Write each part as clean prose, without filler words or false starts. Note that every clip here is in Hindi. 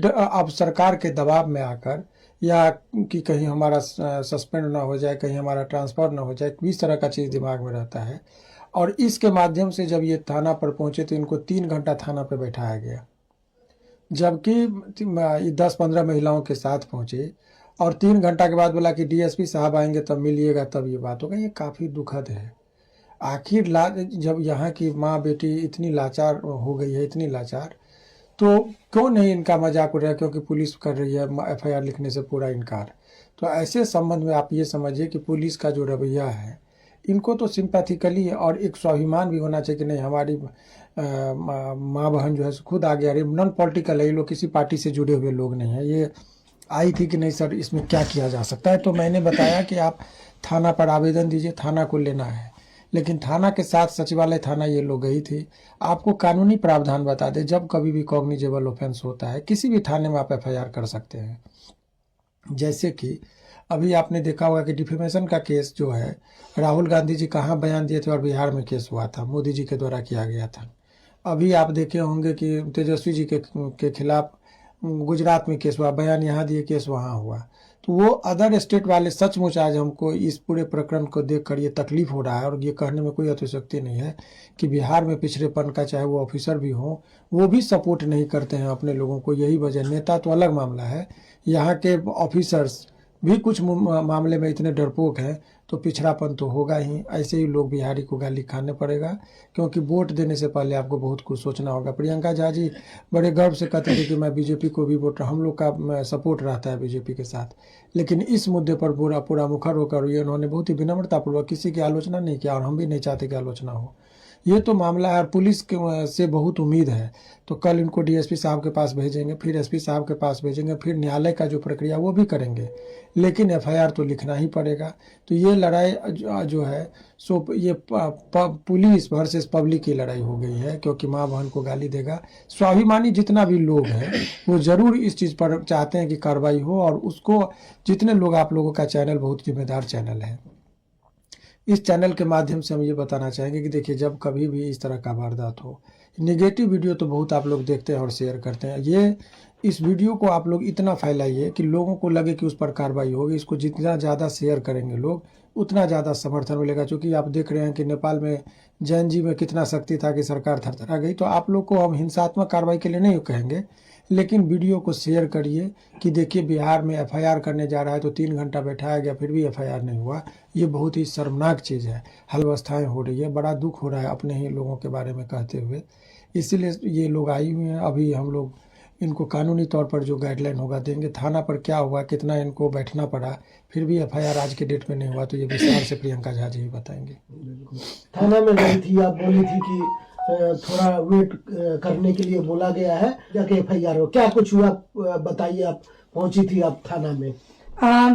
अब सरकार के दबाव में आकर या कि कहीं हमारा सस्पेंड ना हो जाए, कहीं हमारा ट्रांसफ़र ना हो जाए, इस तरह का चीज़ दिमाग में रहता है। और इसके माध्यम से जब ये थाना पर पहुंचे तो इनको 3 घंटा थाना पर बैठाया गया, जबकि 10-15 महिलाओं के साथ पहुंचे और 3 घंटा के बाद बोला कि डीएसपी साहब आएंगे तब मिलिएगा, तब ये बात होगा। ये काफ़ी दुखद है। आखिर जब यहाँ की माँ बेटी इतनी लाचार हो गई है, इतनी लाचार, तो क्यों नहीं इनका मजाक उड़ रहा है क्योंकि पुलिस कर रही है एफआईआर लिखने से पूरा इनकार। तो ऐसे संबंध में आप ये समझिए कि पुलिस का जो रवैया है, इनको तो सिंपैथिकली और एक स्वाभिमान भी होना चाहिए कि नहीं, हमारी माँ बहन जो है खुद आगे आ रही। नॉन पॉलिटिकल है, ये लोग किसी पार्टी से जुड़े हुए लोग नहीं है। ये आई थी कि नहीं सर इसमें क्या किया जा सकता है, तो मैंने बताया कि आप थाना पर आवेदन दीजिए, थाना को लेना है। लेकिन थाना के साथ सचिवालय थाना ये लोग गई थी। आपको कानूनी प्रावधान बता दें, जब कभी भी कॉग्निजेबल ऑफेंस होता है किसी भी थाने में आप एफआईआर कर सकते हैं। जैसे कि अभी आपने देखा होगा कि डिफेमेशन का केस जो है, राहुल गांधी जी कहाँ बयान दिए थे और बिहार में केस हुआ था, मोदी जी के द्वारा किया गया था। अभी आप देखे होंगे कि तेजस्वी जी के खिलाफ गुजरात में केस हुआ, बयान यहाँ दिए, केस वहाँ हुआ। तो वो अदर स्टेट वाले सचमुच आज हमको इस पूरे प्रकरण को देखकर ये तकलीफ हो रहा है, और ये कहने में कोई अतिशयोक्ति नहीं है कि बिहार में पिछड़ेपन का चाहे वो ऑफिसर भी हो, वो भी सपोर्ट नहीं करते हैं अपने लोगों को। यही वजह, नेता तो अलग मामला है, यहाँ के ऑफिसर्स भी कुछ मामले में इतने डरपोक हैं, तो पिछड़ापन तो होगा ही। ऐसे ही लोग बिहारी को गाली खाने पड़ेगा, क्योंकि वोट देने से पहले आपको बहुत कुछ सोचना होगा। प्रियंका झा जी बड़े गर्व से कहते थे कि मैं बीजेपी को भी वोट, हम लोग का सपोर्ट रहता है बीजेपी के साथ, लेकिन इस मुद्दे पर पूरा मुखर होकर ये उन्होंने बहुत ही विनम्रतापूर्वक किसी की आलोचना नहीं किया, और हम भी नहीं चाहते कि आलोचना हो। ये तो मामला है, पुलिस के से बहुत उम्मीद है। तो कल इनको डीएसपी साहब के पास भेजेंगे, फिर एसपी साहब के पास भेजेंगे, फिर न्यायालय का जो प्रक्रिया वो भी करेंगे, लेकिन एफआईआर तो लिखना ही पड़ेगा। तो ये लड़ाई जो है सो ये पुलिस वर्सेस पब्लिक की लड़ाई हो गई है, क्योंकि माँ बहन को गाली देगा। स्वाभिमानी जितना भी लोग हैं वो ज़रूर इस चीज़ पर चाहते हैं कि कार्रवाई हो, और उसको जितने लोग, आप लोगों का चैनल बहुत जिम्मेदार चैनल है, इस चैनल के माध्यम से हम ये बताना चाहेंगे कि देखिए, जब कभी भी इस तरह का वारदात हो, नेगेटिव वीडियो तो बहुत आप लोग देखते हैं और शेयर करते हैं, ये इस वीडियो को आप लोग इतना फैलाइए कि लोगों को लगे कि उस पर कार्रवाई होगी। इसको जितना ज़्यादा शेयर करेंगे लोग, उतना ज़्यादा समर्थन मिलेगा। क्योंकि आप देख रहे हैं कि नेपाल में जैन जी में कितना शक्ति था कि सरकार थरथरा गई। तो आप लोग को हम हिंसात्मक कार्रवाई के लिए नहीं कहेंगे, लेकिन वीडियो को शेयर करिए कि देखिए बिहार में एफआईआर करने जा रहा है तो 3 घंटा बैठाया गया, फिर भी एफआईआर नहीं हुआ। ये बहुत ही शर्मनाक चीज़ है। व्यवस्थाएं हो रही है, बड़ा दुख हो रहा है अपने ही लोगों के बारे में कहते हुए। इसीलिए ये लोग आई हुई हैं। अभी हम लोग इनको कानूनी तौर पर जो गाइडलाइन होगा देंगे। थाना पर क्या हुआ, कितना इनको बैठना पड़ा, फिर भी एफआईआर आज के डेट में नहीं हुआ, तो ये विस्तार से प्रियंका झा जी बताएंगे। थाना में गई थी, आप बोली थी कि थोड़ा वेट करने के लिए बोला गया है, जाके एफआईआर हो, क्या कुछ हुआ बताइए। आप पहुंची थी आप थाना में?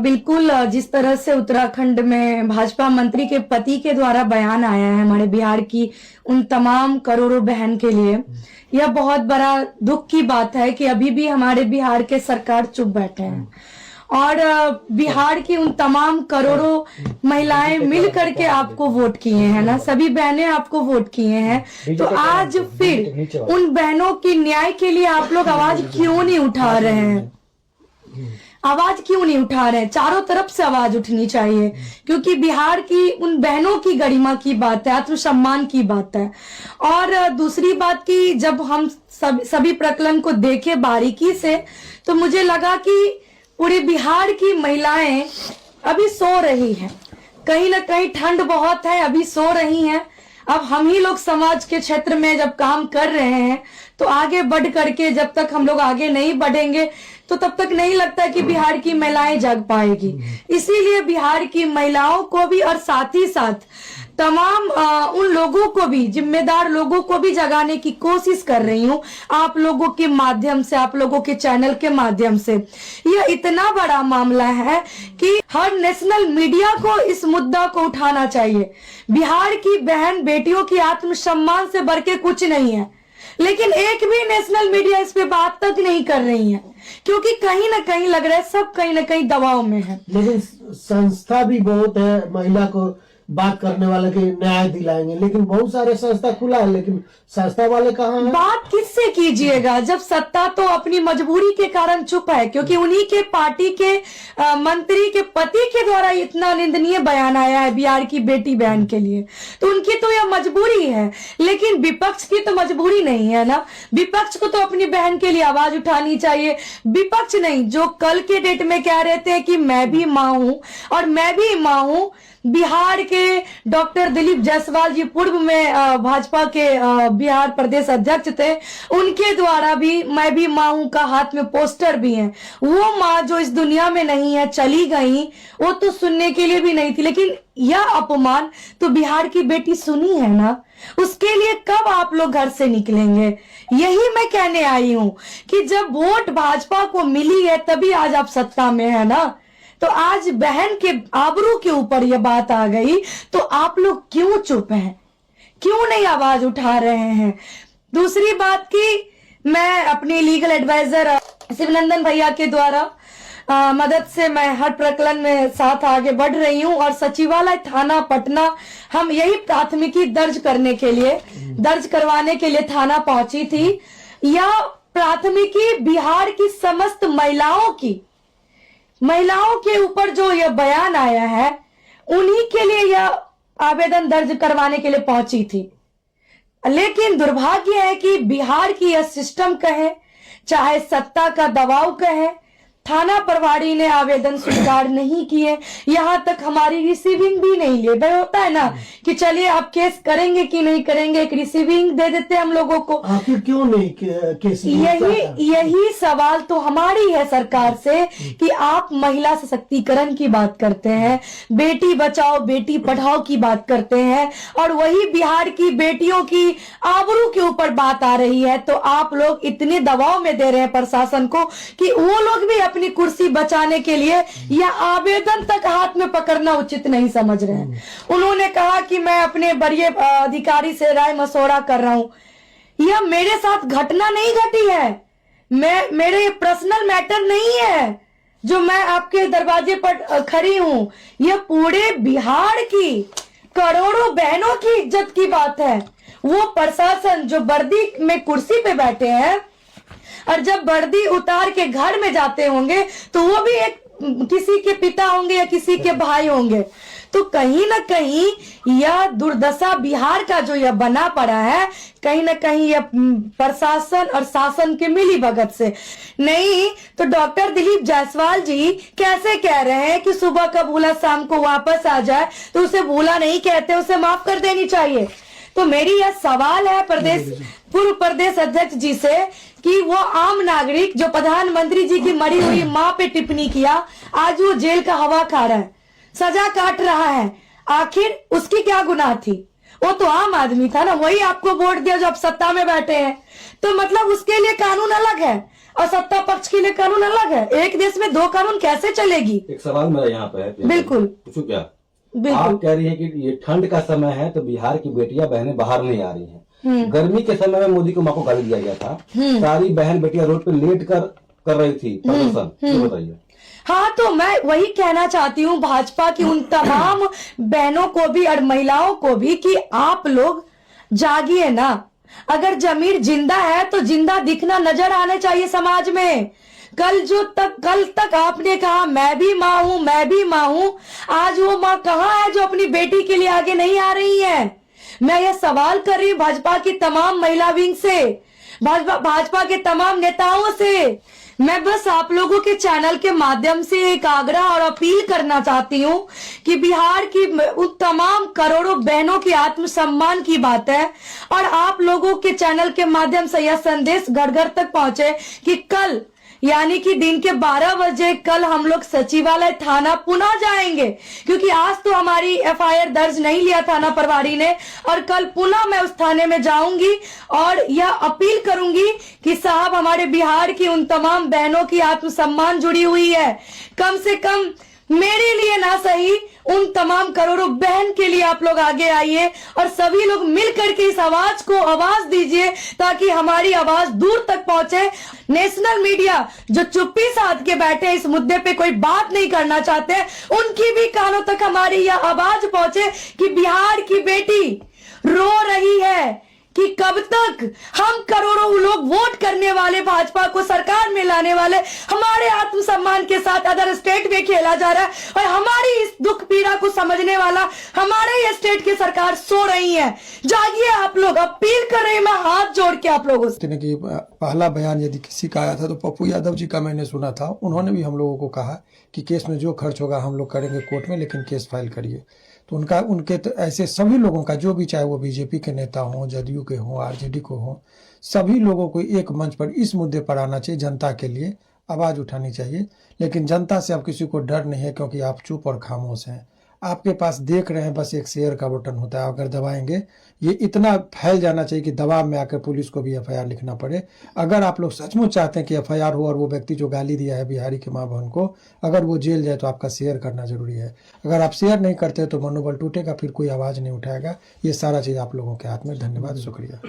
बिल्कुल, जिस तरह से उत्तराखंड में भाजपा मंत्री के पति के द्वारा बयान आया है हमारे बिहार की उन तमाम करोड़ों बहन के लिए, यह बहुत बड़ा दुख की बात है कि अभी भी हमारे बिहार के सरकार चुप बैठे हैं, और बिहार की उन तमाम करोड़ों महिलाएं मिल करके आपको वोट किए हैं ना, सभी बहनें आपको वोट किए हैं। तो आज फिर उन बहनों की न्याय के लिए आप लोग आवाज क्यों नहीं उठा रहे हैं? आवाज क्यों नहीं उठा रहे हैं? चारों तरफ से आवाज उठनी चाहिए, क्योंकि बिहार की उन बहनों की गरिमा की बात है, आत्मसम्मान की बात है। और दूसरी बात की, जब हम सभी प्रकरण को देखे बारीकी से, तो मुझे लगा कि पूरे बिहार की महिलाएं अभी सो रही हैं। कहीं ना कहीं ठंड बहुत है, अभी सो रही हैं। अब हम ही लोग समाज के क्षेत्र में जब काम कर रहे हैं, तो आगे बढ़ करके जब तक हम लोग आगे नहीं बढ़ेंगे, तो तब तक नहीं लगता कि बिहार की महिलाएं जग पाएगी। इसीलिए बिहार की महिलाओं को भी, और साथ ही साथ तमाम उन लोगों को भी, जिम्मेदार लोगों को भी जगाने की कोशिश कर रही हूँ, आप लोगों के माध्यम से, आप लोगों के चैनल के माध्यम से। यह इतना बड़ा मामला है कि हर नेशनल मीडिया को इस मुद्दा को उठाना चाहिए। बिहार की बहन बेटियों की आत्मसम्मान से बढ़ के कुछ नहीं है, लेकिन एक भी नेशनल मीडिया इस पे बात तक नहीं कर रही है, क्योंकि कहीं ना कहीं लग रहा है सब कहीं ना कहीं दबाव में है। लेकिन संस्था भी बहुत है महिला को बात करने वाले के न्याय दिलाएंगे, लेकिन बहुत सारे संस्था खुला है, लेकिन संस्था वाले कहाँ हैं? बात किससे कीजिएगा जब सत्ता तो अपनी मजबूरी के कारण चुप है, क्योंकि उन्हीं के पार्टी के मंत्री के पति के द्वारा इतना निंदनीय बयान आया है बिहार की बेटी बहन के लिए, तो उनकी तो यह मजबूरी है। लेकिन विपक्ष की तो मजबूरी नहीं है ना, विपक्ष को तो अपनी बहन के लिए आवाज उठानी चाहिए। विपक्ष नहीं, जो कल के डेट में कह रहे थे कि मैं भी माँ हूं और मैं भी माँ हूं, बिहार के डॉक्टर दिलीप जायसवाल जी पूर्व में भाजपा के बिहार प्रदेश अध्यक्ष थे, उनके द्वारा भी मैं भी माँ हूं का हाथ में पोस्टर भी है। वो माँ जो इस दुनिया में नहीं है, चली गई, वो तो सुनने के लिए भी नहीं थी, लेकिन यह अपमान तो बिहार की बेटी सुनी है ना, उसके लिए कब आप लोग घर से निकलेंगे? यही मैं कहने आई हूं कि जब वोट भाजपा को मिली है तभी आज आप सत्ता में है ना, तो आज बहन के आबरू के ऊपर यह बात आ गई, तो आप लोग क्यों चुप हैं, क्यों नहीं आवाज उठा रहे हैं? दूसरी बात की मैं अपनी लीगल एडवाइजर शिवनंदन भैया के द्वारा मदद से मैं हर प्रकरण में साथ आगे बढ़ रही हूं, और सचिवालय थाना पटना हम यही प्राथमिकी दर्ज करवाने के लिए थाना पहुंची थी। यह प्राथमिकी बिहार की समस्त महिलाओं के ऊपर जो यह बयान आया है, उन्हीं के लिए यह आवेदन दर्ज करवाने के लिए पहुंची थी। लेकिन दुर्भाग्य है कि बिहार की यह सिस्टम कहे, चाहे सत्ता का दबाव कहे, थाना प्रभारी ने आवेदन स्वीकार नहीं किए, यहाँ तक हमारी रिसीविंग भी नहीं लिए। भाई होता है ना कि चलिए आप केस करेंगे कि नहीं करेंगे, एक रिसीविंग दे देते हम लोगों को। आखिर क्यों नहीं केस? यही सवाल तो हमारी है सरकार से कि आप महिला सशक्तिकरण की बात करते हैं, बेटी बचाओ बेटी पढ़ाओ की बात करते हैं, और वही बिहार की बेटियों की आबरू के ऊपर बात आ रही है, तो आप लोग इतने दबाव में दे रहे हैं प्रशासन को कि वो लोग भी अपनी कुर्सी बचाने के लिए या आवेदन तक हाथ में पकड़ना उचित नहीं समझ रहे हैं। उन्होंने कहा कि मैं अपने वरीय अधिकारी से राय मशवरा कर रहा हूं। यह मेरे साथ घटना नहीं घटी है, मेरे पर्सनल मैटर नहीं है जो मैं आपके दरवाजे पर खड़ी हूं। यह पूरे बिहार की करोड़ों बहनों की इज्जत की बात है। वो प्रशासन जो वर्दी में कुर्सी पे बैठे हैं, और जब वर्दी उतार के घर में जाते होंगे तो वो भी एक किसी के पिता होंगे या किसी के भाई होंगे। तो कहीं ना कहीं यह दुर्दशा बिहार का जो यह बना पड़ा है, कहीं ना कहीं यह प्रशासन और शासन के मिली भगत से नहीं। तो डॉक्टर दिलीप जायसवाल जी कैसे कह रहे हैं कि सुबह का भूला शाम को वापस आ जाए, तो उसे भूला नहीं कहते, उसे माफ कर देनी चाहिए। तो मेरी यह सवाल है पूर्व प्रदेश अध्यक्ष जी से कि वो आम नागरिक जो प्रधानमंत्री जी की मरी हुई माँ पे टिप्पणी किया, आज वो जेल का हवा खा रहा है, सजा काट रहा है, आखिर उसकी क्या गुनाह थी? वो तो आम आदमी था ना, वही आपको वोट दिया जो आप सत्ता में बैठे हैं। तो मतलब उसके लिए कानून अलग है और सत्ता पक्ष के लिए कानून अलग है। एक देश में दो कानून कैसे चलेगी? एक सवाल मेरा यहाँ पे है। बिल्कुल पूछूं क्या? बिल्कुल। आप कह रही है कि ये ठंड का समय है तो बिहार की बेटियां बहनें बाहर नहीं आ रही हैं। गर्मी के समय में मोदी को माँ को गाली दिया गया था, सारी बहन बेटियां रोड पे लेट कर रही थी प्रदर्शन, तो बताइए। हाँ, तो मैं वही कहना चाहती हूँ भाजपा की उन तमाम बहनों को भी और महिलाओं को भी कि आप लोग जागिए ना। अगर जमीर जिंदा है तो जिंदा दिखना नजर आने चाहिए समाज में। कल तक आपने कहा मैं भी माँ हूँ, मैं भी माँ हूँ, आज वो माँ कहाँ है जो अपनी बेटी के लिए आगे नहीं आ रही है? मैं यह सवाल कर रही हूँ भाजपा की तमाम महिला विंग से, भाजपा के तमाम नेताओं से। मैं बस आप लोगों के चैनल के माध्यम से एक आग्रह और अपील करना चाहती हूँ कि बिहार की उन तमाम करोड़ों बहनों की आत्मसम्मान की बात है, और आप लोगों के चैनल के माध्यम से यह संदेश घर घर तक पहुंचे कि कल यानी कि दिन के 12 बजे कल हम लोग सचिवालय थाना पुनः जाएंगे, क्योंकि आज तो हमारी एफआईआर दर्ज नहीं लिया थाना प्रभारी ने, और कल पुनः मैं उस थाने में जाऊंगी और यह अपील करूंगी कि साहब हमारे बिहार की उन तमाम बहनों की आत्मसम्मान जुड़ी हुई है, कम से कम मेरे लिए ना सही उन तमाम करोड़ों बहन के लिए आप लोग आगे आइए और सभी लोग मिल करके इस आवाज को आवाज दीजिए ताकि हमारी आवाज दूर तक पहुंचे। नेशनल मीडिया जो चुप्पी साध के बैठे इस मुद्दे पे कोई बात नहीं करना चाहते, उनकी भी कानों तक हमारी यह आवाज पहुंचे कि बिहार की बेटी रो रही है कि कब तक हम करोड़ों लोग वोट करने वाले भाजपा को सरकार में लाने वाले हमारे आत्मसम्मान के साथ अदर स्टेट में खेला जा रहा है और हमारी इस दुख पीड़ा को समझने वाला हमारे ये स्टेट की सरकार सो रही है। जागिए आप लोग, अपील कर रहे हैं मैं हाथ जोड़ के आप लोगों से। कि पहला बयान यदि किसी का आया था तो पप्पू यादव जी का मैंने सुना था। उन्होंने भी हम लोगों को कहा कि केस में जो खर्च होगा हम लोग करेंगे कोर्ट में, लेकिन केस फाइल करिए। तो उनके तो ऐसे सभी लोगों का, जो भी चाहे वो बीजेपी के नेता हों, जदयू के हों, आरजेडी को हों, सभी लोगों को एक मंच पर इस मुद्दे पर आना चाहिए, जनता के लिए आवाज़ उठानी चाहिए। लेकिन जनता से अब किसी को डर नहीं है, क्योंकि आप चुप और खामोश हैं। आपके पास देख रहे हैं बस एक शेयर का बटन होता है, अगर दबाएंगे ये इतना फैल जाना चाहिए कि दबाव में आकर पुलिस को भी एफआईआर लिखना पड़े। अगर आप लोग सचमुच चाहते हैं कि एफआईआर हो और वो व्यक्ति जो गाली दिया है बिहारी की मां बहन को, अगर वो जेल जाए, तो आपका शेयर करना जरूरी है। अगर आप शेयर नहीं करते तो मनोबल टूटेगा, फिर कोई आवाज़ नहीं उठाएगा। ये सारा चीज़ आप लोगों के हाथ में। धन्यवाद, शुक्रिया।